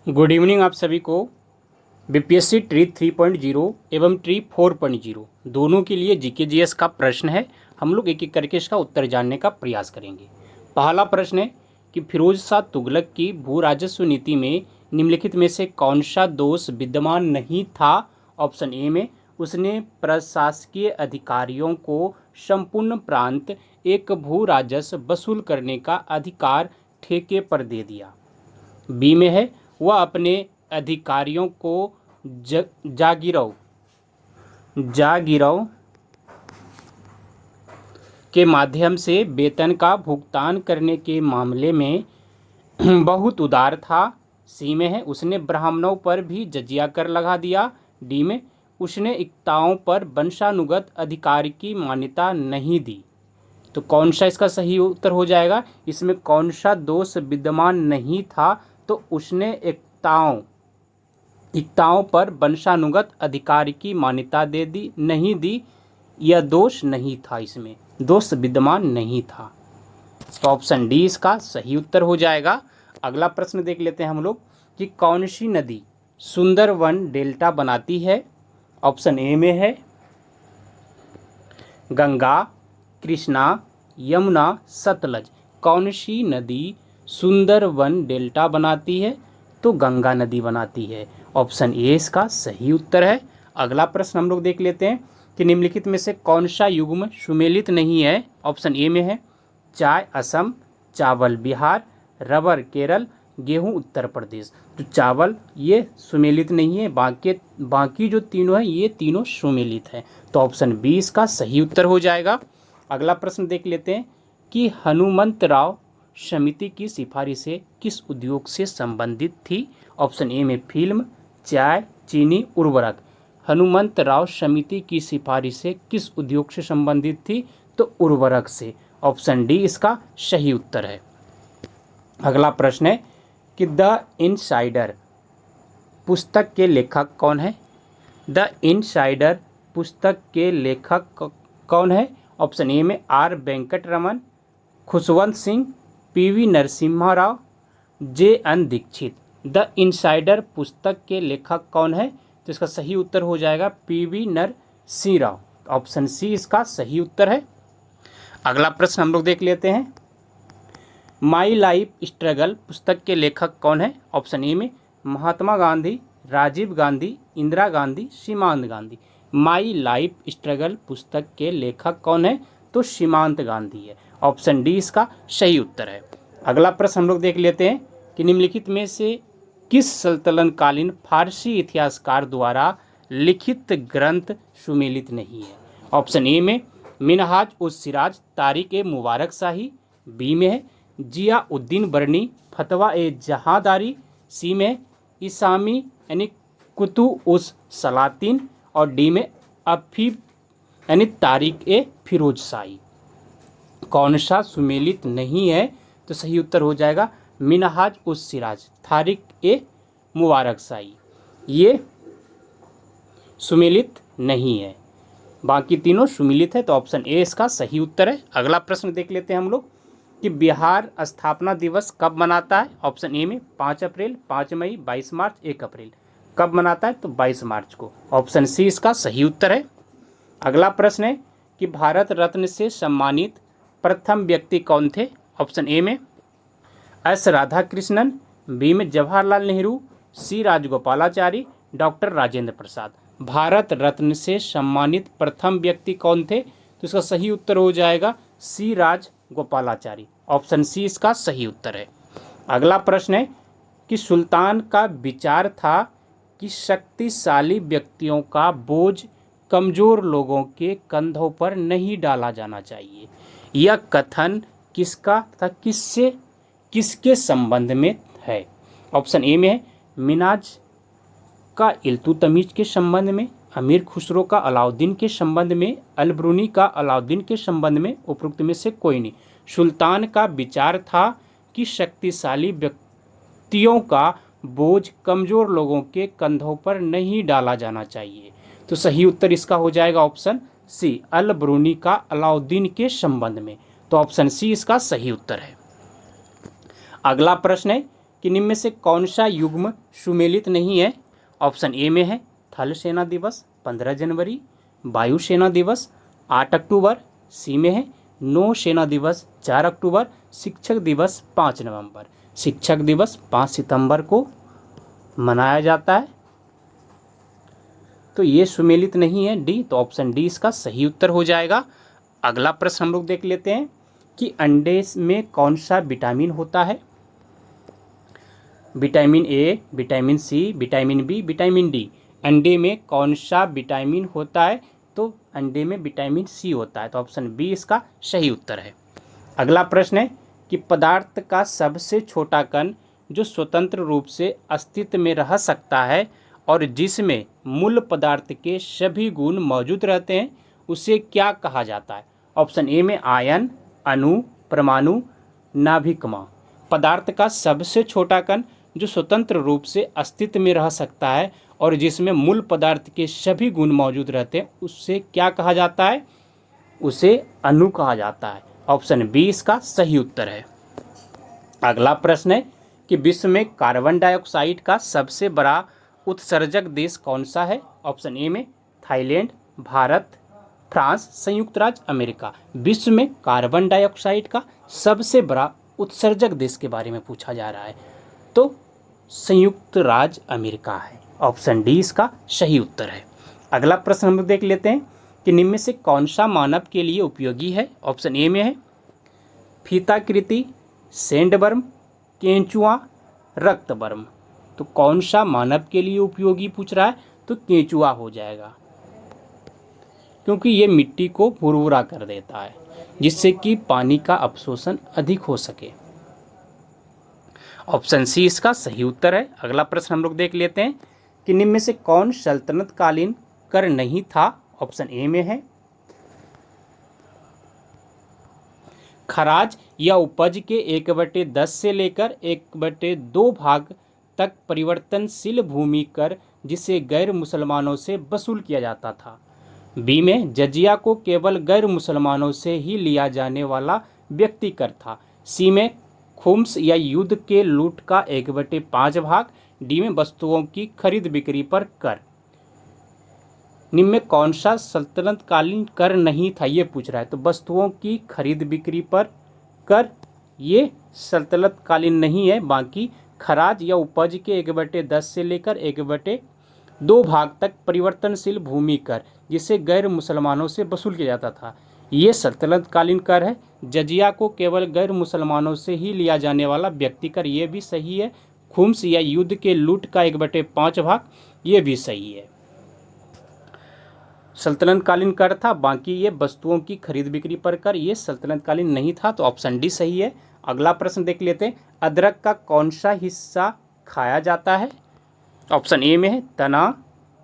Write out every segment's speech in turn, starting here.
Good evening आप सभी को। बीपीएससी ट्री 3.0 एवं ट्री 4.0 दोनों के लिए जीके जीएस का प्रश्न है। हम लोग एक एक करके इसका उत्तर जानने का प्रयास करेंगे। पहला प्रश्न है कि फिरोज शाह तुगलक की भू राजस्व नीति में निम्नलिखित में से कौन सा दोष विद्यमान नहीं था। ऑप्शन ए में उसने प्रशासकीय अधिकारियों को संपूर्ण प्रांत एक भू राजस्व वसूल करने का अधिकार ठेके पर दे दिया। बी में है वह अपने अधिकारियों को जागीरों के माध्यम से वेतन का भुगतान करने के मामले में बहुत उदार था। सी में है उसने ब्राह्मणों पर भी जजिया कर लगा दिया। डी में उसने इक्ताओं पर वंशानुगत अधिकार की मान्यता नहीं दी। तो कौन सा इसका सही उत्तर हो जाएगा? इसमें कौन सा दोष विद्यमान नहीं था? तो उसने इक्ताओं पर वंशानुगत अधिकार की मान्यता नहीं दी। यह दोष नहीं था, इसमें दोष विद्यमान नहीं था। तो ऑप्शन डी इसका सही उत्तर हो जाएगा। अगला प्रश्न देख लेते हैं हम लोग कि कौन सी नदी सुंदरवन डेल्टा बनाती है। ऑप्शन ए में है गंगा, कृष्णा, यमुना, सतलज। कौन सी नदी सुंदरवन डेल्टा बनाती है? तो गंगा नदी बनाती है। ऑप्शन ए इसका सही उत्तर है। अगला प्रश्न हम लोग देख लेते हैं कि निम्नलिखित में से कौन सा युग्म सुमेलित नहीं है। ऑप्शन ए में है चाय असम, चावल बिहार, रबर केरल, गेहूं उत्तर प्रदेश। तो चावल ये सुमेलित नहीं है, बाकी जो तीनों है ये तीनों सुमेलित है। तो ऑप्शन बी इसका सही उत्तर हो जाएगा। अगला प्रश्न देख लेते हैं कि हनुमंतराव समिति की सिफारिशें किस उद्योग से संबंधित थी। ऑप्शन ए में फिल्म, चाय, चीनी, उर्वरक। हनुमंतराव समिति की सिफारिशें किस उद्योग से संबंधित थी? तो उर्वरक से। ऑप्शन डी इसका सही उत्तर है। अगला प्रश्न है कि द इनसाइडर पुस्तक के लेखक कौन है? द इनसाइडर पुस्तक के लेखक कौन है? ऑप्शन ए में आर वेंकटरमन, खुशवंत सिंह, पीवी नरसिम्हा राव, जे.एन. दीक्षित। द इनसाइडर पुस्तक के लेखक कौन है? तो इसका सही उत्तर हो जाएगा पीवी नरसिम्हा राव। ऑप्शन सी इसका सही उत्तर है। अगला प्रश्न हम लोग देख लेते हैं, माई लाइफ स्ट्रगल पुस्तक के लेखक कौन है? ऑप्शन ए में महात्मा गांधी, राजीव गांधी, इंदिरा गांधी, सीमांत गांधी। माई लाइफ स्ट्रगल पुस्तक के लेखक कौन है? तो सीमांत गांधी है। ऑप्शन डी इसका सही उत्तर है। अगला प्रश्न हम लोग देख लेते हैं कि निम्नलिखित में से किस सल्तनतकालीन फारसी इतिहासकार द्वारा लिखित ग्रंथ सुमेलित नहीं है। ऑप्शन ए में मिनहाज उस सिराज, तारिक ए मुबारक शाही। बी में है जिया उद्दीन बरनी, फतवा ए जहादारी। सी में इसामी यानी कुतु उस सलातीन। और डी में अफीफ यानी तारिक ए फिरोज शाही। कौन सा सुमेलित नहीं है? तो सही उत्तर हो जाएगा मिनहाज उस सिराज, तारिक ए मुबारक शाही। ये सुमेलित नहीं है, बाकी तीनों सुमेलित है। तो ऑप्शन ए इसका सही उत्तर है। अगला प्रश्न देख लेते हैं हम लोग कि बिहार स्थापना दिवस कब मनाता है। ऑप्शन ए में 5 अप्रैल, 5 मई, 22 मार्च, 1 अप्रैल। कब मनाता है? तो 22 मार्च को। ऑप्शन सी इसका सही उत्तर है। अगला प्रश्न है कि भारत रत्न से सम्मानित प्रथम व्यक्ति कौन थे। ऑप्शन ए में एस राधाकृष्णन, बी में जवाहरलाल नेहरू, सी राजगोपालाचारी, डॉक्टर राजेंद्र प्रसाद। भारत रत्न से सम्मानित प्रथम व्यक्ति कौन थे? तो इसका सही उत्तर हो जाएगा सी राजगोपालाचारी। ऑप्शन सी इसका सही उत्तर है। अगला प्रश्न है कि सुल्तान का विचार था कि शक्तिशाली व्यक्तियों का बोझ कमजोर लोगों के कंधों पर नहीं डाला जाना चाहिए। यह कथन किसका तथा किसके संबंध में है? ऑप्शन ए में है मिनाज का इल्तुतमिश के संबंध में, अमीर खुसरो का अलाउद्दीन के संबंध में, अलब्रूनी का अलाउद्दीन के संबंध में। उपरोक्त में से कोई नहीं। सुल्तान का विचार था कि शक्तिशाली व्यक्तियों का बोझ कमजोर लोगों के कंधों पर नहीं डाला जाना चाहिए। तो सही उत्तर इसका हो जाएगा ऑप्शन सी, अलब्रूनी का अलाउद्दीन के संबंध में। तो ऑप्शन सी इसका सही उत्तर है। अगला प्रश्न है कि निम्न में से कौन सा युग्म सुमेलित नहीं है। ऑप्शन ए में है थल सेना दिवस 15 जनवरी, वायु सेना दिवस 8 अक्टूबर, सी में है नौ सेना दिवस 4 अक्टूबर, शिक्षक दिवस 5 नवंबर। शिक्षक दिवस 5 सितंबर को मनाया जाता है, तो ये सुमेलित नहीं है डी, तो ऑप्शन डी इसका सही उत्तर हो जाएगा। अगला प्रश्न हम लोग देख लेते हैं कि अंडे में कौन सा विटामिन होता है। Vitamin A, vitamin C, vitamin B, vitamin D. अंडे में कौन सा विटामिन होता है, तो अंडे में विटामिन सी होता है, तो ऑप्शन बी इसका सही उत्तर है। अगला प्रश्न है कि पदार्थ का सबसे छोटा कण जो स्वतंत्र रूप से अस्तित्व में रह सकता है और जिसमें मूल पदार्थ के सभी गुण मौजूद रहते हैं, उसे क्या कहा जाता है। ऑप्शन ए में आयन, अणु, परमाणु, नाभिकमा। पदार्थ का सबसे छोटा कण जो स्वतंत्र रूप से अस्तित्व में रह सकता है और जिसमें मूल पदार्थ के सभी गुण मौजूद रहते हैं, उससे क्या कहा जाता है, उसे अणु कहा जाता है। ऑप्शन बी इसका सही उत्तर है। अगला प्रश्न है कि विश्व में कार्बन डाइऑक्साइड का सबसे बड़ा उत्सर्जक देश कौन सा है। ऑप्शन ए में थाईलैंड, भारत, फ्रांस, संयुक्त राज्य अमेरिका। विश्व में कार्बन डाइऑक्साइड का सबसे बड़ा उत्सर्जक देश के बारे में पूछा जा रहा है, तो संयुक्त राज्य अमेरिका है। ऑप्शन डी इसका सही उत्तर है। अगला प्रश्न हम लोग देख लेते हैं कि निम्न में से कौन सा मानव के लिए उपयोगी है। ऑप्शन ए में है फीताकृति, सैंडवर्म, केंचुआ, रक्तवर्म। तो कौन सा मानव के लिए उपयोगी पूछ रहा है, तो केंचुआ हो जाएगा, क्योंकि ये मिट्टी को भुरभुरा कर देता है जिससे कि पानी का अवशोषण अधिक हो सके। ऑप्शन सी इसका सही उत्तर है। अगला प्रश्न हम लोग देख लेते हैं कि निम्न में से कौन सल्तनत कालीन कर नहीं था। ऑप्शन ए में है खराज या उपज के 1/10 से लेकर 1/2 भाग तक परिवर्तनशील भूमि कर जिसे गैर मुसलमानों से वसूल किया जाता था। बी में जजिया को केवल गैर मुसलमानों से ही लिया जाने वाला व्यक्ति कर था। सी में खुम्स या युद्ध के लूट का 1/5 भाग। डी में वस्तुओं की खरीद बिक्री पर कर। निम्न में कौन सा सल्तनत कालीन कर नहीं था, ये पूछ रहा है, तो वस्तुओं की खरीद बिक्री पर कर ये सल्तनत कालीन नहीं है। बाकी खराज या उपज के 1/10 से लेकर 1/2 भाग तक परिवर्तनशील भूमि कर जिसे गैर मुसलमानों से वसूल किया जाता था, ये सल्तनत कालीन कर है। जजिया को केवल गैर मुसलमानों से ही लिया जाने वाला व्यक्ति कर, ये भी सही है। खुम्स या युद्ध के लूट का 1/5 भाग, ये भी सही है। सल्तनत कालीन कर था, बाकी ये वस्तुओं की खरीद बिक्री पर कर, ये सल्तनत कालीन नहीं था, तो ऑप्शन डी सही है। अगला प्रश्न देख लेते हैं, अदरक का कौन सा हिस्सा खाया जाता है। ऑप्शन ए में है तना,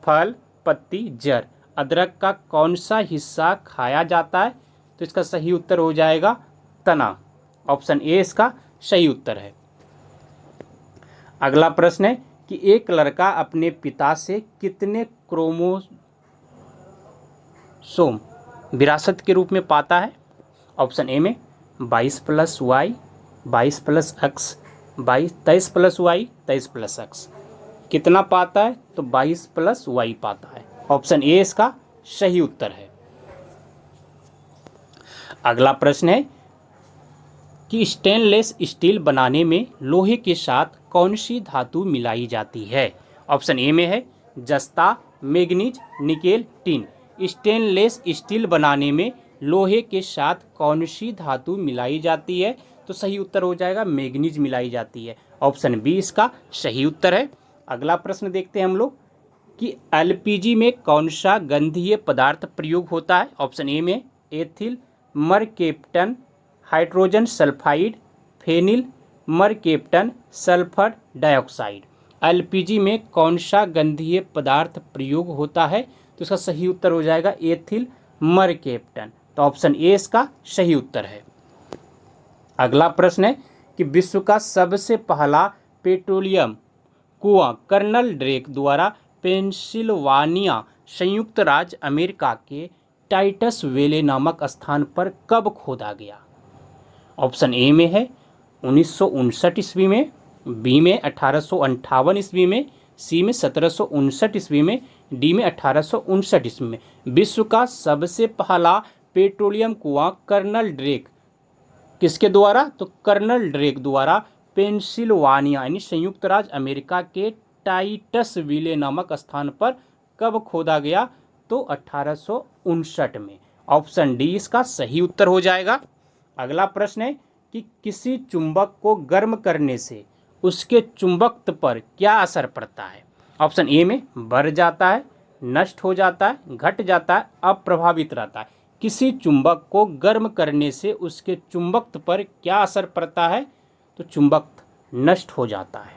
फल, पत्ती, जड़। अदरक का कौन सा हिस्सा खाया जाता है, तो इसका सही उत्तर हो जाएगा तना। ऑप्शन ए इसका सही उत्तर है। अगला प्रश्न है कि एक लड़का अपने पिता से कितने क्रोमोसोम विरासत के रूप में पाता है। ऑप्शन ए में 22 + y, 22 + x, 23 + y, 23 + x। कितना पाता है, तो 22 + y पाता है। ऑप्शन ए इसका सही उत्तर है। अगला प्रश्न है कि स्टेनलेस स्टील बनाने में लोहे के साथ कौन सी धातु मिलाई जाती है। ऑप्शन ए में है जस्ता, manganese, nickel, tin. Stainless steel बनाने में लोहे के साथ कौन सी धातु मिलाई जाती है, तो सही उत्तर हो जाएगा मैग्नीज मिलाई जाती है। ऑप्शन बी इसका सही उत्तर है। अगला प्रश्न देखते हैं हम लोग कि एलपीजी में कौन सा गंधीय पदार्थ प्रयोग होता है। ऑप्शन ए में ethyl mercaptan, hydrogen sulphide, phenyl mercaptan, sulphur dioxide. LPG में कौन सा गंधीय पदार्थ प्रयोग होता है, तो इसका सही उत्तर हो जाएगा एथिल मरकेप्टन। तो ऑप्शन ए इसका सही उत्तर है। अगला प्रश्न है कि विश्व का सबसे पहला पेट्रोलियम कुआं कर्नल ड्रेक द्वारा पेंसिल्वानिया संयुक्त राज्य अमेरिका के टाइटस वेले नामक स्थान पर कब खोदा गया। ऑप्शन ए में है 1959 ईस्वी में, बी में 1858 ईस्वी में, सी में 1759 ईस्वी में, डी में 1859 ईस्वी में। विश्व का सबसे पहला पेट्रोलियम कुआं कर्नल ड्रेक किसके द्वारा? तो कर्नल ड्रेक द्वारा पेंसिल्वानिया यानी संयुक्त राज्य अमेरिका के टाइटसविले नामक स्थान पर कब खोदा गया? तो 1859 में। ऑप्शन डी इसका सही उत्तर हो जाएगा। अगला प्रश्न है कि किसी चुंबक को गर्म करने से उसके चुंबकत्व पर क्या असर पड़ता है? ऑप्शन ए में बढ़ जाता है, नष्ट हो जाता है, घट जाता है, अप्रभावित रहता है। किसी चुंबक को गर्म करने से उसके चुंबकत्व पर क्या असर पड़ता है? तो चुंबकत्व नष्ट हो जाता है।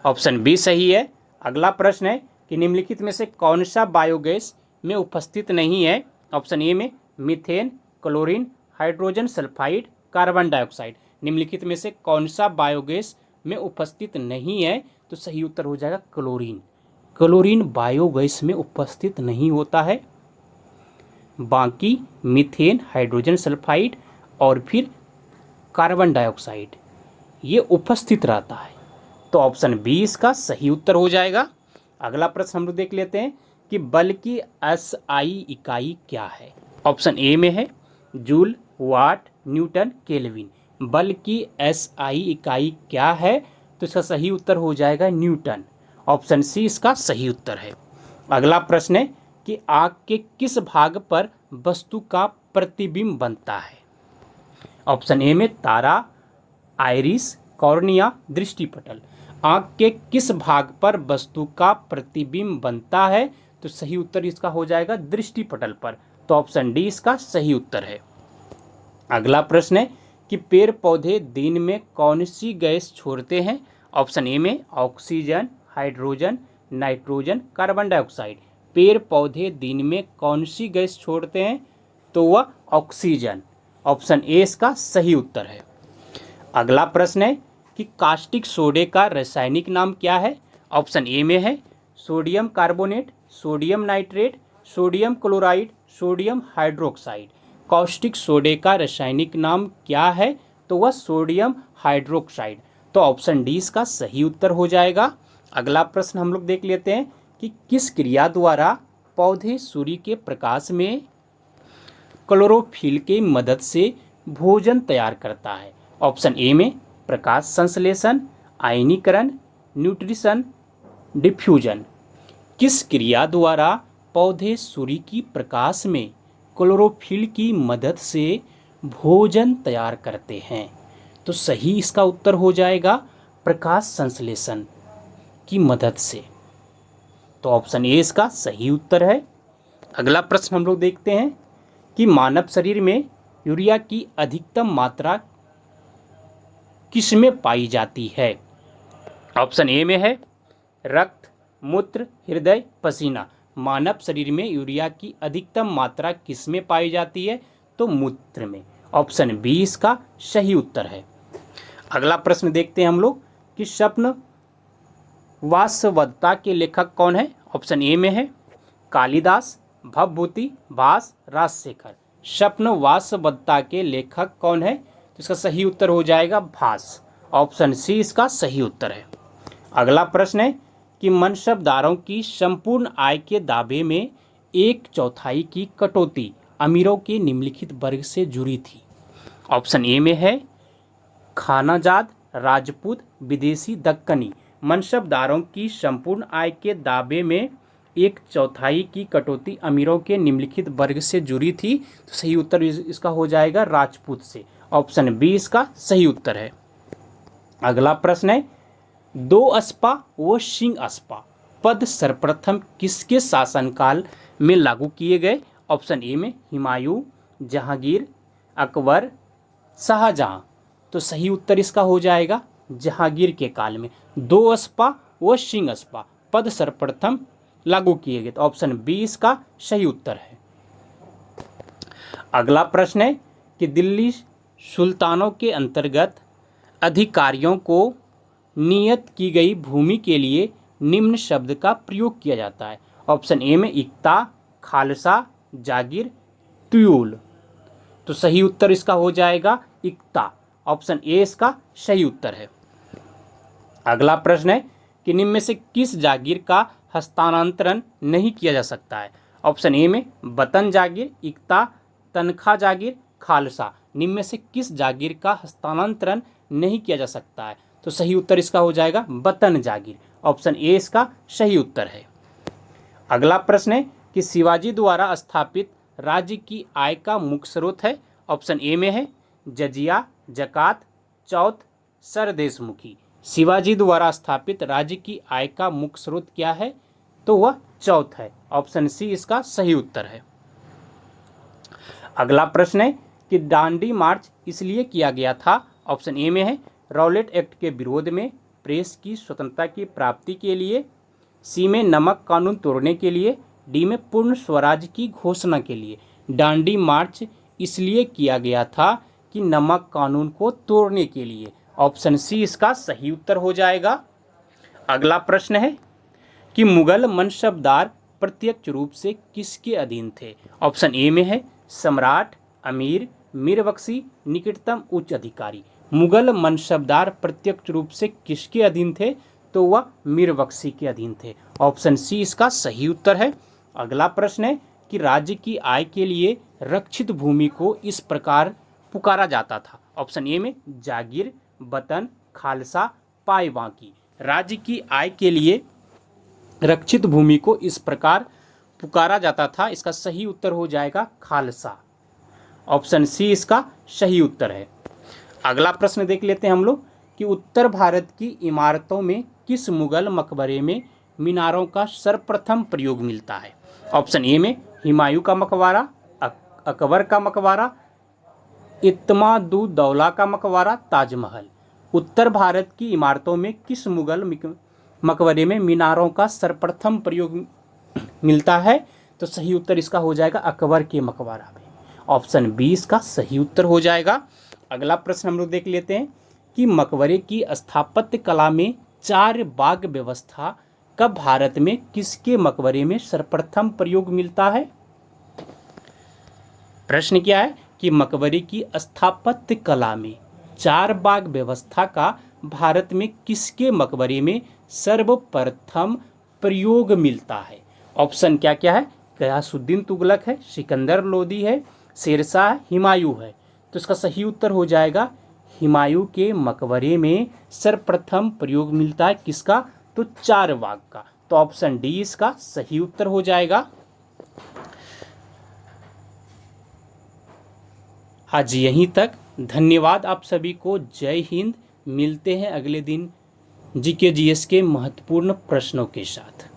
ऑप्शन बी सही है। अगला प्रश्न है कि निम्नलिखित में से कौन सा बायोगैस में उपस्थित नहीं है? ऑप्शन ए में methane, chlorine, hydrogen sulphide, carbon dioxide. निम्नलिखित में से कौन सा बायोगैस में उपस्थित नहीं है? तो सही उत्तर हो जाएगा क्लोरीन। क्लोरीन बायोगैस में उपस्थित नहीं होता है। बाकी मीथेन, हाइड्रोजन सल्फाइड और फिर कार्बन डाइऑक्साइड ये उपस्थित रहता है। तो ऑप्शन बी इसका सही उत्तर हो जाएगा। अगला प्रश्न हम लोग देख लेते हैं कि बल की एसआई इकाई क्या है? ऑप्शन ए में है जूल, वाट, न्यूटन, केल्विन। बल की एसआई इकाई क्या है? तो इसका सही उत्तर हो जाएगा न्यूटन। ऑप्शन सी इसका सही उत्तर है। अगला प्रश्न है कि आँख के किस भाग पर वस्तु का प्रतिबिंब बनता है? ऑप्शन ए में तारा, आइरिस, कॉर्निया, दृष्टिपटल। आँख के किस भाग पर वस्तु का प्रतिबिंब बनता है? तो सही उत्तर इसका हो जाएगा दृष्टिपटल पर। तो ऑप्शन डी इसका सही उत्तर है। अगला प्रश्न है कि पेड़ पौधे दिन में कौन सी गैस छोड़ते हैं? ऑप्शन ए में oxygen, hydrogen, nitrogen, carbon dioxide. पेड़ पौधे दिन में कौन सी गैस छोड़ते हैं? तो वह ऑक्सीजन। ऑप्शन ए इसका सही उत्तर है। अगला प्रश्न है कि कास्टिक सोडे का रासायनिक नाम क्या है? ऑप्शन ए में है sodium carbonate, sodium nitrate, sodium chloride, sodium hydroxide. Caustic सोडे का रासायनिक नाम क्या है? तो वह सोडियम हाइड्रोक्साइड। तो ऑप्शन डी इसका सही उत्तर हो जाएगा। अगला प्रश्न हम लोग देख लेते हैं कि किस क्रिया द्वारा पौधे सूर्य के प्रकाश में क्लोरोफिल की मदद से भोजन तैयार करता है? ऑप्शन ए में प्रकाश संश्लेषण, आयनीकरण, न्यूट्रिशन, डिफ्यूजन। किस क्रिया द्वारा पौधे सूर्य की प्रकाश में क्लोरोफिल की मदद से भोजन तैयार करते हैं? तो सही इसका उत्तर हो जाएगा प्रकाश संश्लेषण की मदद से। तो ऑप्शन ए इसका सही उत्तर है। अगला प्रश्न हम लोग देखते हैं कि मानव शरीर में यूरिया की अधिकतम मात्रा किसमें पाई जाती है? ऑप्शन ए में है रक्त, मूत्र, हृदय, पसीना। मानव शरीर में यूरिया की अधिकतम मात्रा किसमें पाई जाती है? तो मूत्र में। ऑप्शन बी इसका सही उत्तर है। अगला प्रश्न देखते हैं हम लोग कि स्वप्न वासवदत्ता के लेखक कौन है? ऑप्शन ए में है कालिदास, भवभूति, भास, राजशेखर। स्वप्न वासवदत्ता के लेखक कौन है? तो इसका सही उत्तर हो जाएगा भास। ऑप्शन सी इसका सही उत्तर है। अगला प्रश्न है कि मनसबदारों की संपूर्ण आय के दावे में 1/4 की कटौती अमीरों के निम्नलिखित वर्ग से जुड़ी थी। ऑप्शन ए में है खानाजाद, राजपूत, विदेशी, दक्कनी। मनसबदारों की संपूर्ण आय के दावे में 1/4 की कटौती अमीरों के निम्नलिखित वर्ग से जुड़ी थी। तो सही उत्तर इसका हो जाएगा राजपूत से। ऑप्शन बी इसका सही उत्तर है। अगला प्रश्न है दो अस्पा व सिंह अस्पा पद सर्वप्रथम किसके शासनकाल में लागू किए गए? ऑप्शन ए में हुमायूं, जहांगीर, अकबर, शाहजहां। तो सही उत्तर इसका हो जाएगा जहांगीर के काल में दो अस्पा व सिंह अस्पा पद सर्वप्रथम लागू किए गए। तो ऑप्शन बी इसका सही उत्तर है। अगला प्रश्न है कि दिल्ली सुल्तानों के अंतर्गत अधिकारियों को नियत की गई भूमि के लिए निम्न शब्द का प्रयोग किया जाता है। ऑप्शन ए में इक्ता, खालसा, जागीर, तुयूल। तो सही उत्तर इसका हो जाएगा इक्ता। ऑप्शन ए इसका सही उत्तर है। अगला प्रश्न है कि निम्न में से किस जागीर का हस्तांतरण नहीं किया जा सकता है। ऑप्शन ए में वतन जागीर, इक्ता, तनख्वाह जागीर, खालसा। निम्न में से किस जागीर का हस्तांतरण नहीं किया जा सकता है, तो सही उत्तर इसका हो जाएगा वतन जागीर। ऑप्शन ए इसका सही उत्तर है। अगला प्रश्न है कि शिवाजी द्वारा स्थापित राज्य की आय का मुख्य स्रोत है। ऑप्शन ए में है जजिया, जकात, चौथ, सरदेशमुखी। शिवाजी द्वारा स्थापित राज्य की आय का मुख्य स्रोत क्या है, तो वह चौथ है। ऑप्शन सी इसका सही उत्तर है। अगला प्रश्न है कि दांडी मार्च इसलिए किया गया था। ऑप्शन ए में है रॉलेट एक्ट के विरोध में, प्रेस की स्वतंत्रता की प्राप्ति के लिए, सी में नमक कानून तोड़ने के लिए, डी में पूर्ण स्वराज की घोषणा के लिए। दांडी मार्च इसलिए किया गया था कि नमक कानून को तोड़ने के लिए। ऑप्शन सी इसका सही उत्तर हो जाएगा। अगला प्रश्न है कि मुगल मनसबदार प्रत्यक्ष रूप से किसके अधीन थे। ऑप्शन ए में है सम्राट, अमीर, मीर बख्शी, निकटतम उच्च अधिकारी। मुगल मनसबदार प्रत्यक्ष रूप से किसके अधीन थे, तो वह मीर बख्शी के अधीन थे। ऑप्शन सी इसका सही उत्तर है। अगला प्रश्न है कि राज्य की आय के लिए रक्षित भूमि को इस प्रकार पुकारा जाता था। ऑप्शन ए में जागीर, वतन, खालसा, पाई बाकी। राज्य की आय के लिए रक्षित भूमि को इस प्रकार पुकारा जाता था, इसका सही उत्तर हो जाएगा खालसा। ऑप्शन सी इसका सही उत्तर है। अगला प्रश्न देख लेते हैं हम लोग कि उत्तर भारत की इमारतों में किस मुगल मकबरे में मीनारों का सर्वप्रथम प्रयोग मिलता है। ऑप्शन ए में हुमायूं का मकबरा, अकबर का मकबरा, इत्मादुद्दौला का मकबरा, ताजमहल। उत्तर भारत की इमारतों में किस मुगल मकबरे में मीनारों का सर्वप्रथम प्रयोग मिलता है, तो सही उत्तर इसका हो जाएगा अकबर के मकबरा में। ऑप्शन बी इसका सही उत्तर हो जाएगा। अगला प्रश्न हम लोग देख लेते हैं कि मकबरे की स्थापत्य कला में 4 बाग व्यवस्था का भारत में किसके मकबरे में सर्वप्रथम प्रयोग मिलता है। प्रश्न क्या है कि मकबरे की स्थापत्य कला में 4 बाग व्यवस्था का भारत में किसके मकबरे में सर्वप्रथम प्रयोग मिलता है। ऑप्शन क्या क्या है, गयासुद्दीन तुगलक है, सिकंदर लोदी है, शेरशाह, हुमायूं है। तो इसका सही उत्तर हो जाएगा हुमायूं के मकबरे में सर्वप्रथम प्रयोग मिलता है किसका, तो 4 बाग का। तो ऑप्शन डी इसका सही उत्तर हो जाएगा। आज यहीं तक, धन्यवाद आप सभी को। जय हिंद। मिलते हैं अगले दिन जीके जीएस के महत्वपूर्ण प्रश्नों के साथ।